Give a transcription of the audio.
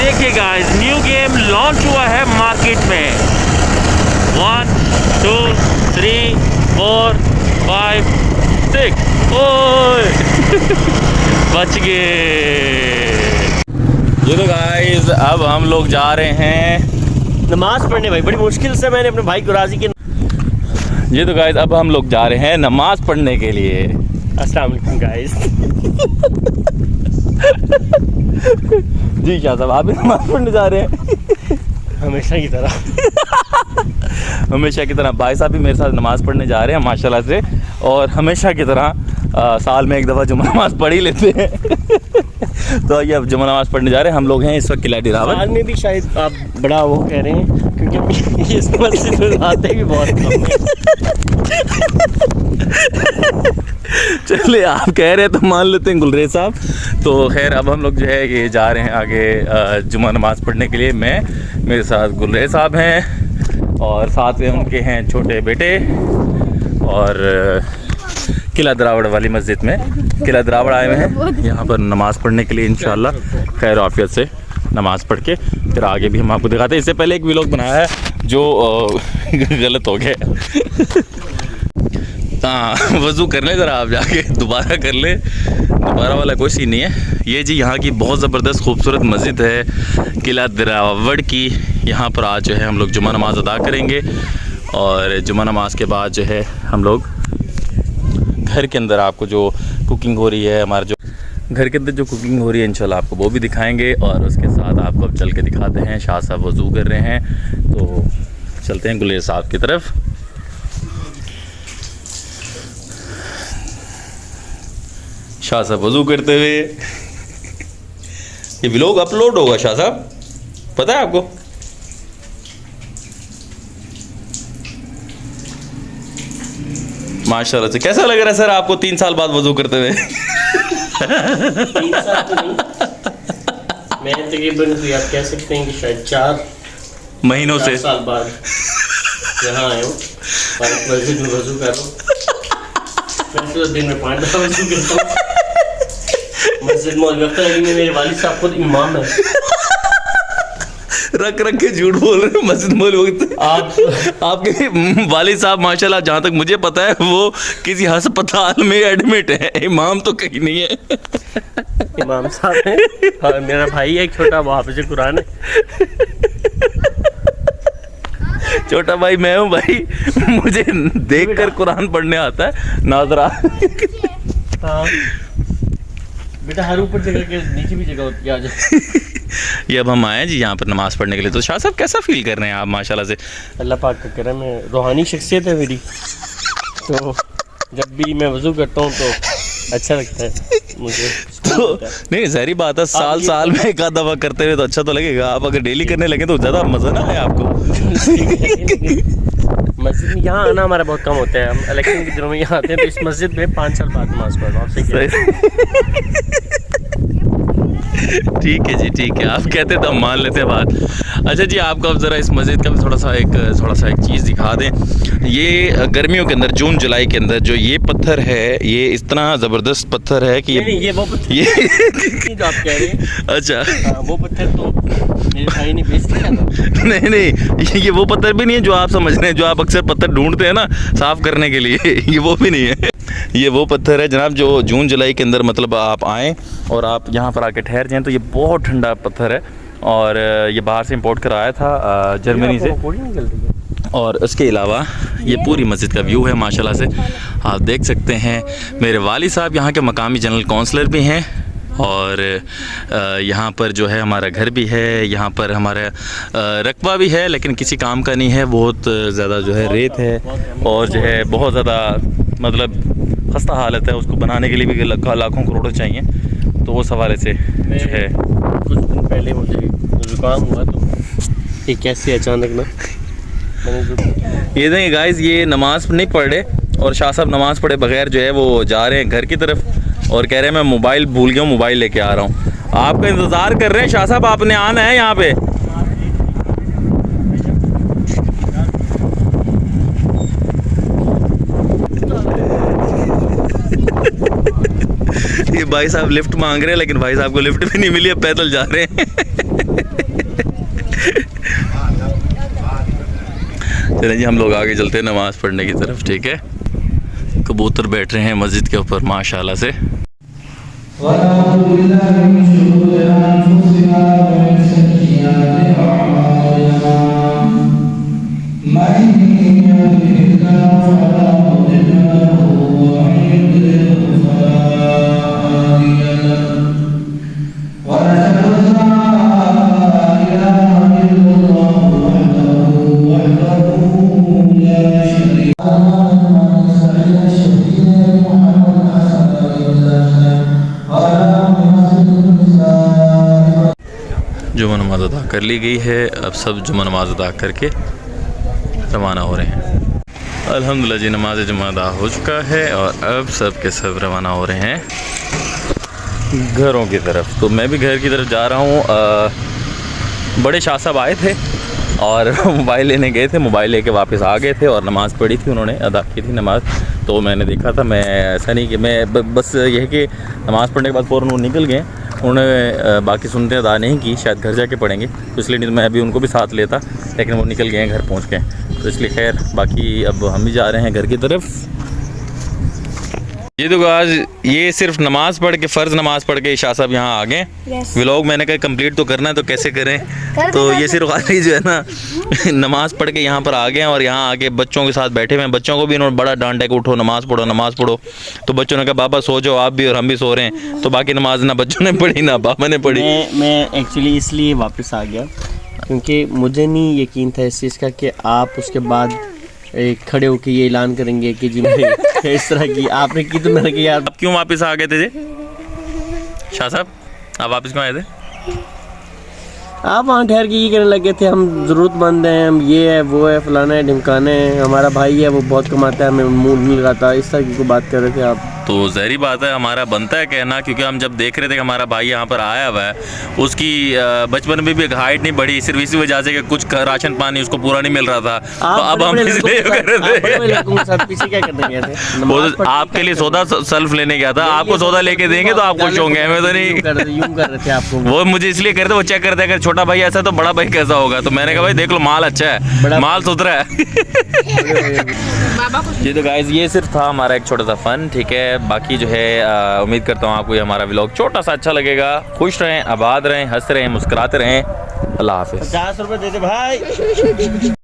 देखिए guys, new game launch हुआ है मार्केट में। 1 2 3 4 5 6 ओए बच गए। ये तो गाइस अब हम लोग जा रहे हैं नमाज पढ़ने। भाई बड़ी मुश्किल से मैंने अपने भाई को राजी किया। ये तो गाइस अब हम लोग जा रहे हैं नमाज पढ़ने के लिए। अस्सलाम वालेकुम गाइस। जी शाह साहब, आप भी नमाज पढ़ने जा रहे हैं? हमेशा की तरह हमेशा की तरह भाई साहब भी मेरे साथ नमाज पढ़ने जा रहे हैं माशाल्लाह से। और हमेशा की तरह साल में एक दफ़ा जुमा नमाज पढ़ ही लेते हैं। तो ये अब जुमा नमाज पढ़ने जा रहे हैं। हम लोग हैं इस वक्त किला डिरावर। साल में भी शायद आप बड़ा वो कह रहे हैं, क्योंकि इस मस्जिद में आते भी बहुत कम हैं। चलिए, आप कह रहे हैं तो मान लेते हैं गुलरेज साहब। तो खैर अब हम लोग जो है ये जा रहे हैं आगे जुमा नमाज पढ़ने के लिए। मेरे साथ गुलरेज साहब हैं और साथ में उनके हैं छोटे बेटे। और किला दरावड़ वाली मस्जिद में किला दरावड़ आए हुए हैं यहाँ पर नमाज़ पढ़ने के लिए। इंशाल्लाह खैर आफियत से नमाज़ पढ़ के फिर आगे भी हम आपको दिखाते हैं। इससे पहले एक व्लॉग बनाया है जो गलत हो गया। हाँ, वज़ू कर ले ज़रा, आप जाके दोबारा कर ले। दोबारा वाला कोई सीन नहीं है। ये जी यहाँ की बहुत ज़बरदस्त खूबसूरत मस्जिद है किला दरावड़ की। यहाँ पर आज जो है हम लोग जुमा नमाज़ अदा करेंगे और जुमा नमाज के बाद जो है हम लोग घर के अंदर आपको जो कुकिंग हो रही है, हमारे जो घर के अंदर जो कुकिंग हो रही है इंशाल्लाह आपको वो भी दिखाएंगे। और उसके साथ आपको अब चल के दिखाते हैं। शाह साहब वज़ू कर रहे हैं तो चलते हैं गुलेर साहब की तरफ। शाह साहब वज़ू करते हुए। ये व्लॉग अपलोड होगा शाह साहब, पता है आपको? माशाल्लाह से। कैसा लग रहा है सर आपको 3 साल बाद वज़ू करते हुए? 3 साल तो नहीं, मैं तकरीबन आप कह सकते हैं कि शायद 4 महीनों से साल बाद यहाँ आया हूँ और मस्जिद में वज़ू कर रहा हूँ। मैं तो दिन में 5 दफ़ा वज़ू करता हूँ मस्जिद में। और मेरे वालिद साहब खुद इमाम है। रख के झूठ बोल रहे हैं मस्जिद में लोग। आपके वालिद साहब माशाल्लाह जहाँ तक मुझे पता है वो किसी अस्पताल में एडमिट है। इमाम तो कहीं नहीं है। इमाम साहब है और मेरा भाई है एक छोटा, वो हाफिज़ कुरान है। छोटा भाई मैं हूँ भाई, मुझे देखकर कुरान पढ़ने आता है नाजरा। हाँ बेटा, हर ऊपर जगह के नीचे भी जगह होती है। आ जाए। ये अब हम आए हैं जी यहाँ पर नमाज़ पढ़ने के लिए। तो शाह साहब कैसा फील कर रहे हैं आप माशाल्लाह से? अल्लाह पाक का करम है, रूहानी शख्सियत है मेरी। तो जब भी मैं वज़ू करता हूँ तो अच्छा लगता है मुझे। तो नहीं, ज़ाहिर बात है साल में एक आध दफ़ा करते हुए तो अच्छा तो लगेगा। आप अगर डेली करने लगे तो ज़्यादा मज़ा ना है आपको। मस्जिद में यहाँ आना हमारा बहुत कम होता है। हम इलेक्शन के दिनों में यहाँ आते हैं तो इस मस्जिद में 5 साल बाद नमाज़ पढ़ रहा हूँ आपसे। ठीक है जी, ठीक है, आप कहते तो हम मान लेते हैं बात। अच्छा जी, आपको अब ज़रा इस मस्जिद का भी थोड़ा सा एक चीज़ दिखा दें। ये गर्मियों के अंदर जून जुलाई के अंदर जो ये पत्थर है, ये इतना ज़बरदस्त पत्थर है कि ये वो पत्थर ये जो आप कह रहे हैं। अच्छा हाँ, वो पत्थर तो मेरे भाई ने बेच दिया था। नहीं, ये वो पत्थर भी नहीं है जो आप समझ रहे हैं, जो आप अक्सर पत्थर ढूंढते हैं ना साफ़ करने के लिए। ये वो भी नहीं है। ये वो पत्थर है जनाब जो जून जुलाई के अंदर मतलब आप आएँ और आप यहाँ पर आके ठहर जाएँ तो ये बहुत ठंडा पत्थर है। और ये बाहर से इंपोर्ट कराया था जर्मनी से। और उसके अलावा ये पूरी मस्जिद का व्यू है माशाल्लाह से, आप देख सकते हैं। मेरे वालिद साहब यहाँ के मकामी जनरल काउंसलर भी हैं और यहाँ पर जो है हमारा घर भी है। यहाँ पर हमारा रकबा भी है लेकिन किसी काम का नहीं है, बहुत ज़्यादा जो है रेत है और जो है बहुत ज़्यादा मतलब खस्ता हालत है। उसको बनाने के लिए भी लाखों करोड़ों चाहिए। तो उस हवाले से जो है कुछ दिन पहले मुझे जुकाम हुआ तो एक कैसे अचानक ना ये देखें गाइस, ये नमाज़ नहीं पढ़ रहे और शाह साहब नमाज़ पढ़े बगैर जो है वो जा रहे हैं घर की तरफ और कह रहे हैं मैं मोबाइल भूल गया हूँ, मोबाइल लेके आ रहा हूँ। आपका इंतज़ार कर रहे हैं शाह साहब, आपने आना है यहाँ पे। ये भाई साहब लिफ्ट मांग रहे हैं लेकिन भाई साहब को लिफ्ट भी नहीं मिली, अब पैदल जा रहे हैं। चलिए जी हम लोग आगे चलते हैं नमाज़ पढ़ने की तरफ, ठीक है। कबूतर बैठ रहे हैं मस्जिद के ऊपर माशाल्लाह से। जुमा नमाज अदा कर ली गई है, अब सब जुमा नमाज अदा करके रवाना हो रहे हैं। अल्हम्दुलिल्लाह जी नमाज जुमा अदा हो चुका है और अब सब के सब रवाना हो रहे हैं घरों की तरफ। तो मैं भी घर की तरफ जा रहा हूँ। बड़े शाह साहब आए थे और मोबाइल लेने गए थे, मोबाइल लेके वापस आ गए थे और नमाज़ पढ़ी थी, उन्होंने अदा की थी नमाज़। तो मैंने देखा था, मैं ऐसा नहीं कि मैं बस यह है कि नमाज़ पढ़ने के बाद फ़ौरन वो निकल गए, उन्होंने बाकी सुनते अदा नहीं की, शायद घर जाके पढ़ेंगे, तो इसलिए नहीं तो मैं अभी उनको भी साथ लेता, लेकिन वो निकल गए हैं, घर पहुंच गए, तो इसलिए खैर बाकी अब हम भी जा रहे हैं घर की तरफ। ये तो आज ये सिर्फ नमाज़ पढ़ के, फ़र्ज़ नमाज़ पढ़ के शाह साहब यहाँ आ गए। व्लॉग मैंने कहा कंप्लीट तो करना है, तो कैसे करें, तो ये सिर्फ खाली जो है ना नमाज़ पढ़ के यहाँ पर आ गए और यहाँ आके बच्चों के साथ बैठे हुए हैं। बच्चों को भी इन्होंने बड़ा डांटा कि उठो नमाज़ पढ़ो नमाज़ पढ़ो, तो बच्चों ने कहा बाबा सो जाओ आप भी और हम भी सो रहे हैं। तो बाकी नमाज ना बच्चों ने पढ़ी ना बाबा ने पढ़ी। मैं एक्चुअली इसलिए वापस आ गया क्योंकि मुझे नहीं यकीन था इस चीज़ का कि आप उसके बाद खड़े होकर ये ऐलान करेंगे कि जी मैंने इस तरह की आपने की, तो मैंने कहा यार अब क्यों वापस आ गए थे जी शाह साहब, आप वापस क्यों आए थे? आप वहाँ ठहर के ये कहने लगे थे हम ज़रूरतमंद हैं, हम ये है वो है फलाना है ढिमकाना है, हमारा भाई है वो बहुत कमाता है हमें मूड नहीं लगाता, इस तरह की कोई बात कर रहे थे आप। तो ज़ाहिर बात है हमारा बनता है कहना, क्योंकि हम जब देख रहे थे कि हमारा भाई यहाँ पर आया हुआ है, उसकी बचपन में भी हाइट नहीं बढ़ी, सिर्फ इसी वजह से कि कुछ राशन पानी उसको पूरा नहीं मिल रहा था, तो अब हम इसलिए कर रहे थे। वो आपके लिए सौदा सेल्फ लेने गया था, आपको सौदा लेके देंगे तो आप खुश होंगे, हमें तो नहीं यूं कर रहे थे आपको। वो मुझे इसलिए कहते वो चेक करते अगर छोटा भाई ऐसा तो बड़ा भाई कैसा होगा, तो मैंने कहा भाई देख लो माल अच्छा है, माल सुथरा है। जी तो गाइस ये सिर्फ था हमारा एक छोटा सा फन, ठीक है। बाकी जो है उम्मीद करता हूँ आपको ये हमारा व्लॉग छोटा सा अच्छा लगेगा। खुश रहें, आबाद रहें, हंस रहें, मुस्कुराते रहें। अल्लाह हाफिज़। 50 रुपए दे दे भाई।